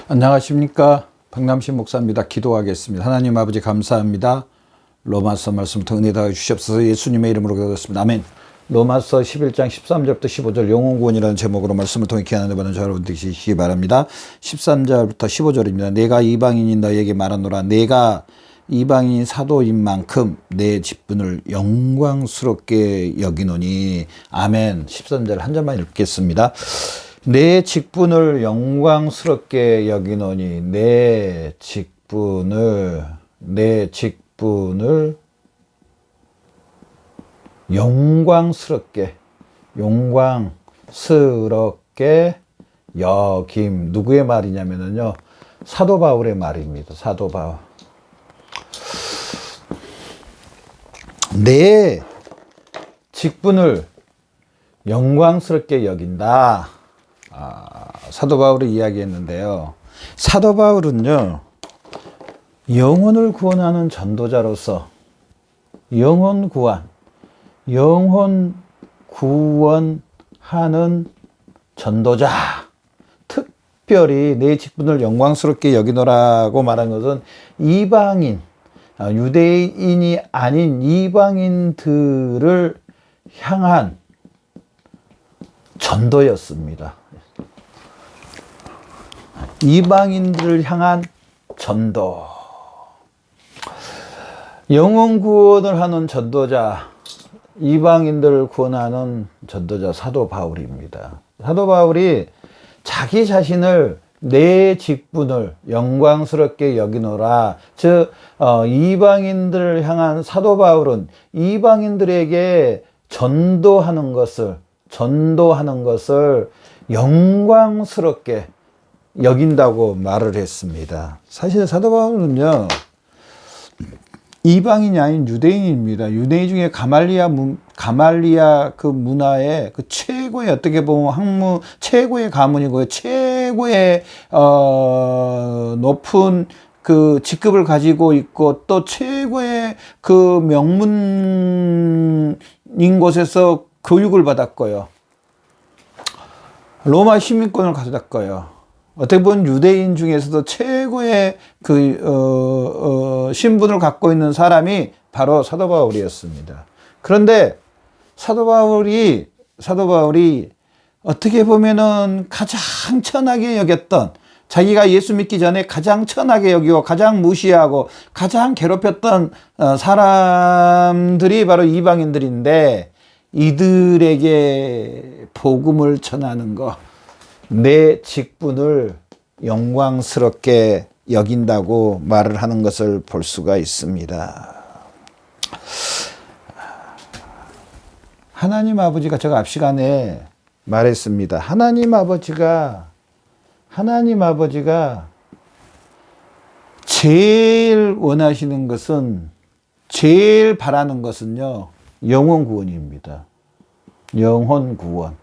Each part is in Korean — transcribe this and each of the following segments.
안녕하십니까, 박남신 목사입니다. 기도하겠습니다. 하나님 아버지 감사합니다. 로마서 말씀부터 은혜 다해 주시옵소서. 예수님의 이름으로 기도했습니다. 아멘. 로마서 11장 13절부터 15절 영혼구원이라는 제목으로 말씀을 통해 귀한 은혜 받는 저 여러분 되시기 바랍니다. 13절부터 15절입니다. 내가 이방인인 너에게 말하노라. 내가 이방인 사도인 만큼 내 직분을 영광스럽게 여기노니. 아멘. 13절 한 절만 읽겠습니다. 내 직분을 영광스럽게 여기노니. 내 직분을 영광스럽게 여김. 누구의 말이냐면요, 사도 바울의 말입니다. 사도 바울. 내 직분을 영광스럽게 여긴다. 사도 바울이 이야기했는데요. 사도 바울은요, 영혼을 구원하는 전도자로서 영혼 구원하는 전도자, 특별히 내 직분을 영광스럽게 여기노라고 말한 것은 이방인, 유대인이 아닌 이방인들을 향한 전도였습니다. 이방인들을 향한 전도. 영혼 구원을 하는 전도자, 이방인들을 구원하는 전도자, 사도 바울입니다. 사도 바울이 자기 자신을 내 직분을 영광스럽게 여기노라. 즉 이방인들을 향한 사도 바울은 이방인들에게 전도하는 것을 영광스럽게 여긴다고 말을 했습니다. 사실 사도 바울은요, 이방인이 아닌 유대인입니다. 유대인 중에 가말리아 그 문화의 그 최고의, 어떻게 보면 최고의 가문이고요, 최고의 높은 그 직급을 가지고 있고, 또 최고의 그 명문인 곳에서 교육을 받았고요, 로마 시민권을 가졌고요. 어떻게 보면 유대인 중에서도 최고의 신분을 갖고 있는 사람이 바로 사도 바울이었습니다. 그런데 사도 바울이 어떻게 보면은 가장 천하게 여겼던, 자기가 예수 믿기 전에 가장 천하게 여기고 가장 무시하고 가장 괴롭혔던 사람들이 바로 이방인들인데, 이들에게 복음을 전하는 것, 내 직분을 영광스럽게 여긴다고 말을 하는 것을 볼 수가 있습니다. 하나님 아버지가, 제가 앞 시간에 말했습니다. 하나님 아버지가 제일 원하시는 것은, 제일 바라는 것은요, 영혼 구원입니다. 영혼 구원.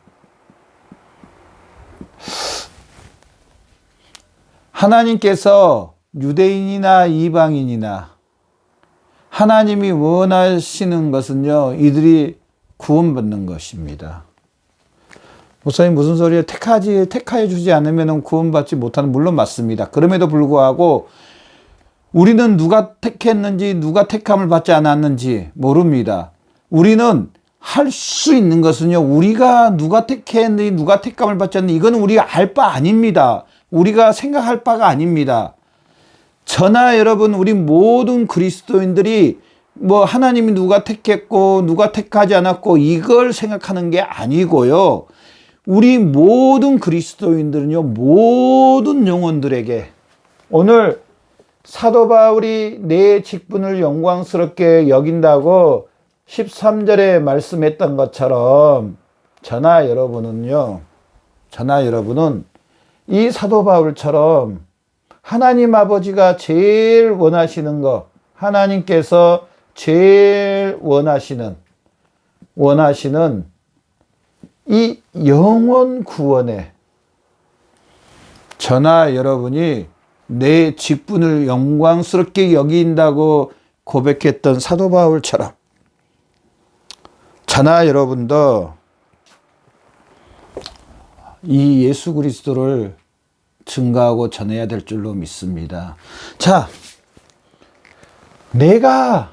하나님께서 유대인이나 이방인이나 하나님이 원하시는 것은요, 이들이 구원받는 것입니다. 목사님 무슨 소리예요? 택하여 주지 않으면 구원받지 못하는, 물론 맞습니다. 그럼에도 불구하고 우리는 누가 택했는지, 누가 택함을 받지 않았는지 모릅니다. 우리는 할 수 있는 것은요, 우리가 누가 택했는지, 누가 택함을 받지 않는지, 이건 우리가 알 바 아닙니다. 우리가 생각할 바가 아닙니다. 저나 여러분, 우리 모든 그리스도인들이 뭐 하나님이 누가 택했고 누가 택하지 않았고 이걸 생각하는 게 아니고요, 우리 모든 그리스도인들은요, 모든 영혼들에게, 오늘 사도 바울이 내 직분을 영광스럽게 여긴다고 13절에 말씀했던 것처럼, 저나 여러분은 이 사도 바울처럼 하나님 아버지가 제일 원하시는 것, 하나님께서 제일 원하시는 이 영혼 구원에 저나 여러분이 내 직분을 영광스럽게 여긴다고 고백했던 사도 바울처럼, 저나 여러분도 이 예수 그리스도를 증거하고 전해야 될 줄로 믿습니다. 자, 내가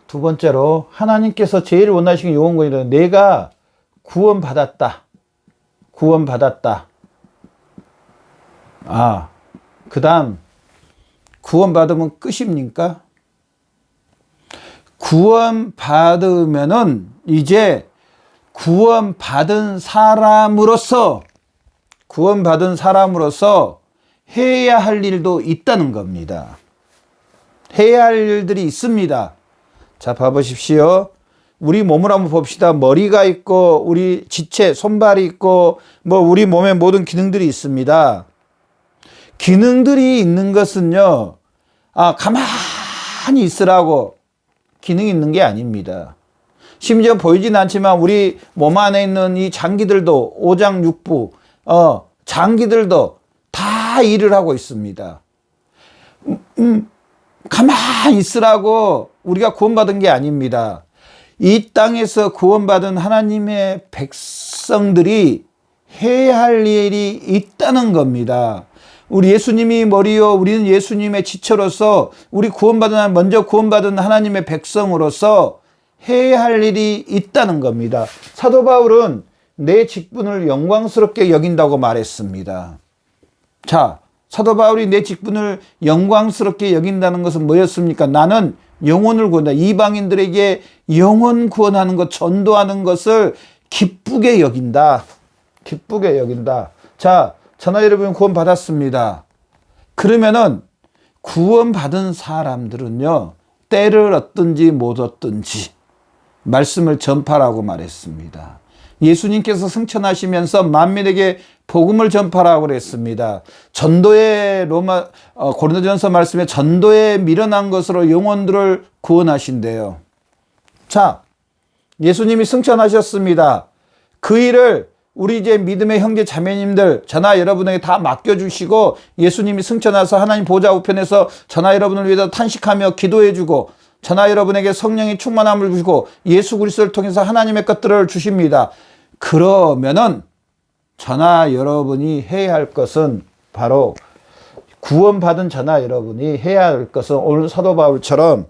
두 번째로 하나님께서 제일 원하시는 영혼구원이다. 내가 구원받았다. 구원받았다. 그 다음 구원받으면 끝입니까? 구원받으면은 이제 구원받은 사람으로서 해야 할 일도 있다는 겁니다. 해야 할 일들이 있습니다. 자, 봐보십시오. 우리 몸을 한번 봅시다. 머리가 있고, 우리 지체, 손발이 있고, 우리 몸의 모든 기능들이 있습니다. 기능들이 있는 것은요, 가만히 있으라고 기능이 있는 게 아닙니다. 심지어 보이진 않지만 우리 몸 안에 있는 이 장기들도, 오장육부, 장기들도 다 일을 하고 있습니다. 가만히 있으라고 우리가 구원받은 게 아닙니다. 이 땅에서 구원받은 하나님의 백성들이 해야 할 일이 있다는 겁니다. 우리 예수님이 머리요, 우리는 예수님의 지체로서 먼저 구원받은 하나님의 백성으로서 해야 할 일이 있다는 겁니다. 사도 바울은 내 직분을 영광스럽게 여긴다고 말했습니다. 자, 사도 바울이 내 직분을 영광스럽게 여긴다는 것은 뭐였습니까? 나는 영혼을 구원한다. 이방인들에게 영혼 구원하는 것, 전도하는 것을 기쁘게 여긴다. 기쁘게 여긴다. 자, 저나 여러분 구원받았습니다. 그러면은 구원받은 사람들은요, 때를 얻든지 못 얻든지 말씀을 전파라고 말했습니다. 예수님께서 승천하시면서 만민에게 복음을 전파라고 그랬습니다. 전도의 고린도전서 말씀에 전도에 미련한 것으로 영혼들을 구원하신대요. 자, 예수님이 승천하셨습니다. 그 일을 우리 이제 믿음의 형제 자매님들, 저나 여러분에게 다 맡겨주시고 예수님이 승천하서 하나님 보좌 우편에서 저나 여러분을 위해서 탄식하며 기도해주고 저나 여러분에게 성령의 충만함을 주시고 예수 그리스도를 통해서 하나님의 것들을 주십니다. 그러면은 저나 여러분이 해야 할 것은 바로 구원받은 저나 여러분이 해야 할 것은 오늘 사도 바울처럼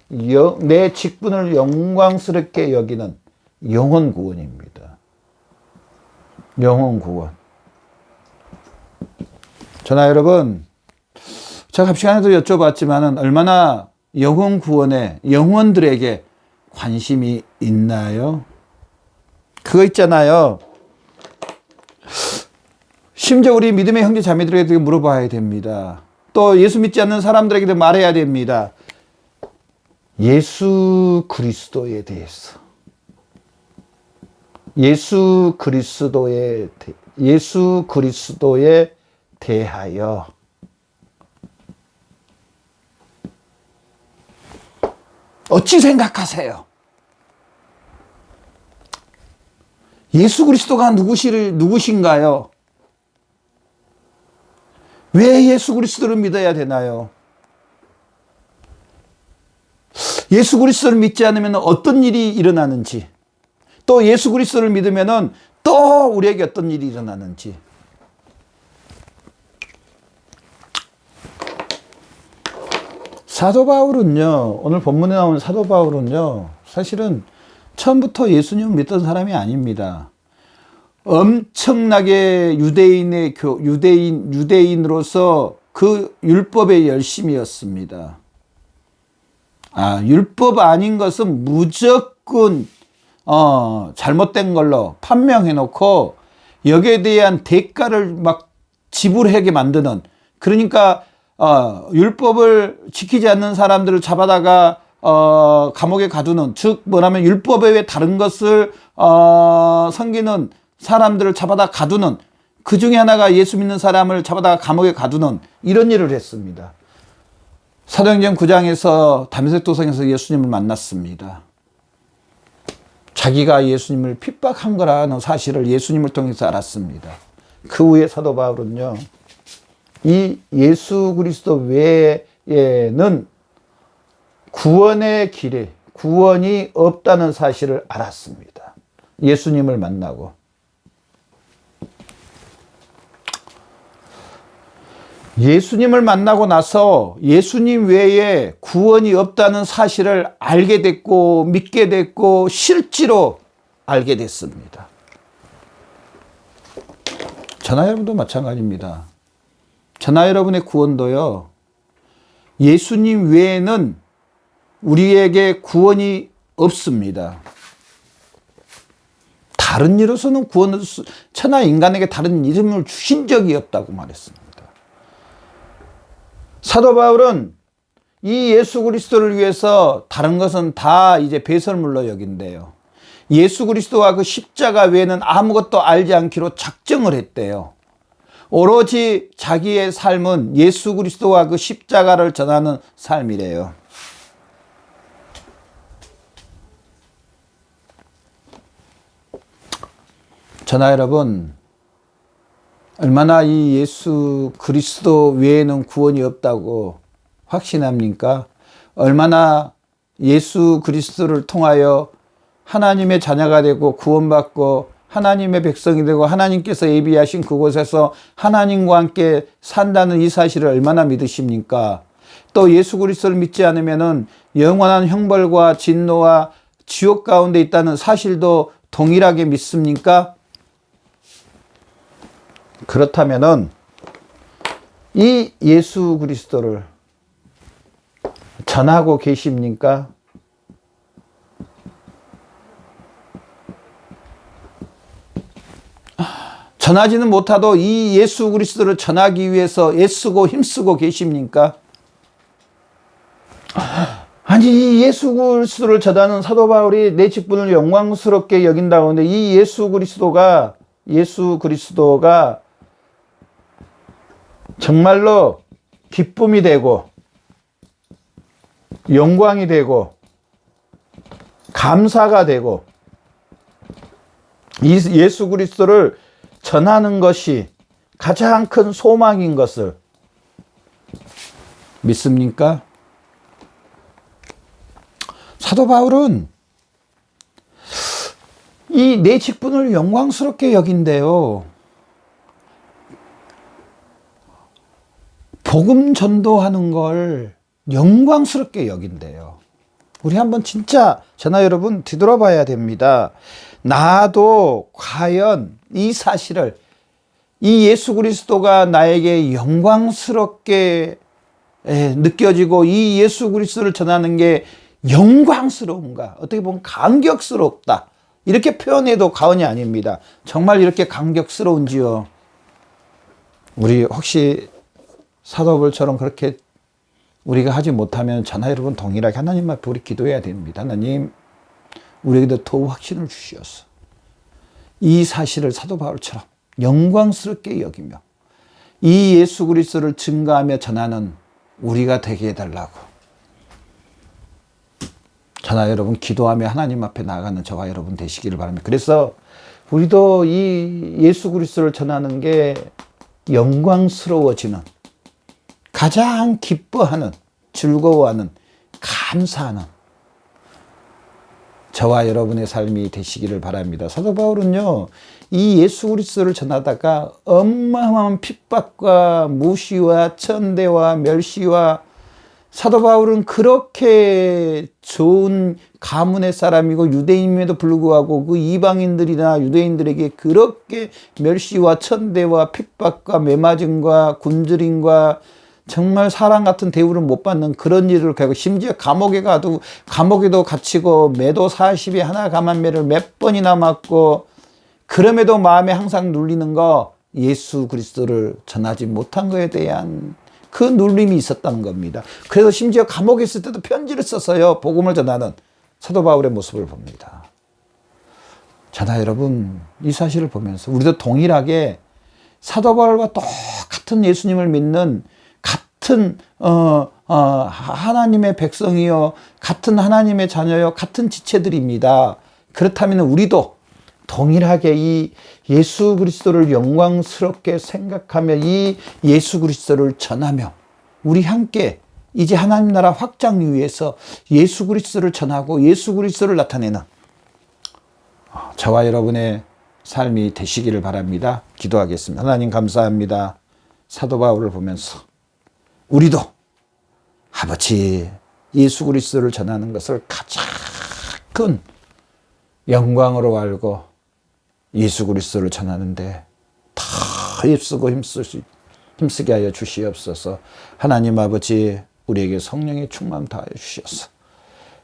내 직분을 영광스럽게 여기는 영혼 구원입니다. 영혼 구원. 저나 여러분, 제가 시간에도 여쭤봤지만은 얼마나 영혼 구원에 영혼들에게 관심이 있나요? 그거 있잖아요. 심지어 우리 믿음의 형제 자매들에게 물어봐야 됩니다. 또 예수 믿지 않는 사람들에게도 말해야 됩니다. 예수 그리스도에 대해서. 예수 그리스도에 대하여 어찌 생각하세요? 예수 그리스도가 누구신가요? 왜 예수 그리스도를 믿어야 되나요? 예수 그리스도를 믿지 않으면 어떤 일이 일어나는지, 또 예수 그리스도를 믿으면 또 우리에게 어떤 일이 일어나는지. 사도 바울은요, 오늘 본문에 나오는 사도 바울은요, 사실은 처음부터 예수님을 믿던 사람이 아닙니다. 엄청나게 유대인으로서 그 율법의 열심이었습니다. 율법 아닌 것은 무조건 잘못된 걸로 판명해 놓고 여기에 대한 대가를 막 지불하게 만드는, 그러니까 율법을 지키지 않는 사람들을 잡아다가 감옥에 가두는, 즉 뭐냐면 율법 외에 다른 것을 섬기는 사람들을 잡아다 가두는, 그 중에 하나가 예수 믿는 사람을 잡아다가 감옥에 가두는 이런 일을 했습니다. 사도행전 9장에서 다메섹 도성에서 예수님을 만났습니다. 자기가 예수님을 핍박한 거라는 사실을 예수님을 통해서 알았습니다. 그 후에 사도 바울은요, 이 예수 그리스도 외에는 구원의 길에 구원이 없다는 사실을 알았습니다. 예수님을 만나고. 예수님을 만나고 나서 예수님 외에 구원이 없다는 사실을 알게 됐고 믿게 됐고 실제로 알게 됐습니다. 저나 여러분도 마찬가지입니다. 저나 여러분의 구원도요, 예수님 외에는 우리에게 구원이 없습니다. 다른 이로서는 구원을, 천하 인간에게 다른 이름을 주신 적이 없다고 말했습니다. 사도 바울은 이 예수 그리스도를 위해서 다른 것은 다 이제 배설물로 여긴대요. 예수 그리스도와 그 십자가 외에는 아무것도 알지 않기로 작정을 했대요. 오로지 자기의 삶은 예수 그리스도와 그 십자가를 전하는 삶이래요. 저나 여러분, 얼마나 이 예수 그리스도 외에는 구원이 없다고 확신합니까? 얼마나 예수 그리스도를 통하여 하나님의 자녀가 되고 구원받고 하나님의 백성이 되고 하나님께서 예비하신 그곳에서 하나님과 함께 산다는 이 사실을 얼마나 믿으십니까? 또 예수 그리스도를 믿지 않으면은 영원한 형벌과 진노와 지옥 가운데 있다는 사실도 동일하게 믿습니까? 그렇다면은 이 예수 그리스도를 전하고 계십니까? 전하지는 못하도 이 예수 그리스도를 전하기 위해서 애쓰고 힘쓰고 계십니까? 아니, 이 예수 그리스도를 전하는 사도 바울이 내 직분을 영광스럽게 여긴다고 하는데 이 예수 그리스도가 정말로 기쁨이 되고 영광이 되고 감사가 되고 이 예수 그리스도를 전하는 것이 가장 큰 소망인 것을 믿습니까? 사도 바울은 이 내 직분을 영광스럽게 여긴대요. 복음 전도하는 걸 영광스럽게 여긴대요. 우리 한번 진짜 저나 여러분 뒤돌아봐야 됩니다. 나도 과연 이 사실을, 이 예수 그리스도가 나에게 영광스럽게 느껴지고 이 예수 그리스도를 전하는 게 영광스러운가? 어떻게 보면 감격스럽다. 이렇게 표현해도 과언이 아닙니다. 정말 이렇게 감격스러운지요? 우리 혹시 사도 바울처럼 그렇게 우리가 하지 못하면 저나 여러분 동일하게 하나님 앞에 우리 기도해야 됩니다. 하나님, 우리에게도 더욱 확신을 주시옵소서. 이 사실을 사도 바울처럼 영광스럽게 여기며 이 예수 그리스도를 증거하며 전하는 우리가 되게 해달라고 저나 여러분 기도하며 하나님 앞에 나아가는 저와 여러분 되시기를 바랍니다. 그래서 우리도 이 예수 그리스도를 전하는 게 영광스러워지는, 가장 기뻐하는, 즐거워하는, 감사하는 저와 여러분의 삶이 되시기를 바랍니다. 사도 바울은요, 이 예수 그리스도를 전하다가 어마어마한 핍박과 무시와 천대와 멸시와, 사도 바울은 그렇게 좋은 가문의 사람이고 유대인임에도 불구하고 그 이방인들이나 유대인들에게 그렇게 멸시와 천대와 핍박과 매맞음과 굶주림과 정말 사람 같은 대우를 못 받는 그런 일을 겪고, 심지어 감옥에도 갇히고 매도 40에 하나 감한매를 몇 번이나 맞고, 그럼에도 마음에 항상 눌리는 거, 예수 그리스도를 전하지 못한 것에 대한 그 눌림이 있었다는 겁니다. 그래서 심지어 감옥에 있을 때도 편지를 썼어요. 복음을 전하는 사도 바울의 모습을 봅니다. 저나 여러분, 이 사실을 보면서 우리도 동일하게 사도 바울과 똑같은 예수님을 믿는 같은 하나님의 백성이요, 같은 하나님의 자녀요, 같은 지체들입니다. 그렇다면 우리도 동일하게 이 예수 그리스도를 영광스럽게 생각하며 이 예수 그리스도를 전하며 우리 함께 이제 하나님 나라 확장을 위해서 예수 그리스도를 전하고 예수 그리스도를 나타내는 저와 여러분의 삶이 되시기를 바랍니다. 기도하겠습니다. 하나님 감사합니다. 사도 바울을 보면서 우리도 아버지 예수 그리스도를 전하는 것을 가장 큰 영광으로 알고 예수 그리스도를 전하는데 더 힘쓰게 하여 주시옵소서. 하나님 아버지 우리에게 성령의 충만 다하여 주시옵소서.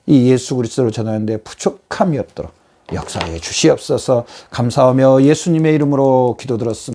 이 예수 그리스도를 전하는데 부족함이 없도록 역사해 주시옵소서. 감사하며 예수님의 이름으로 기도드렸습니다.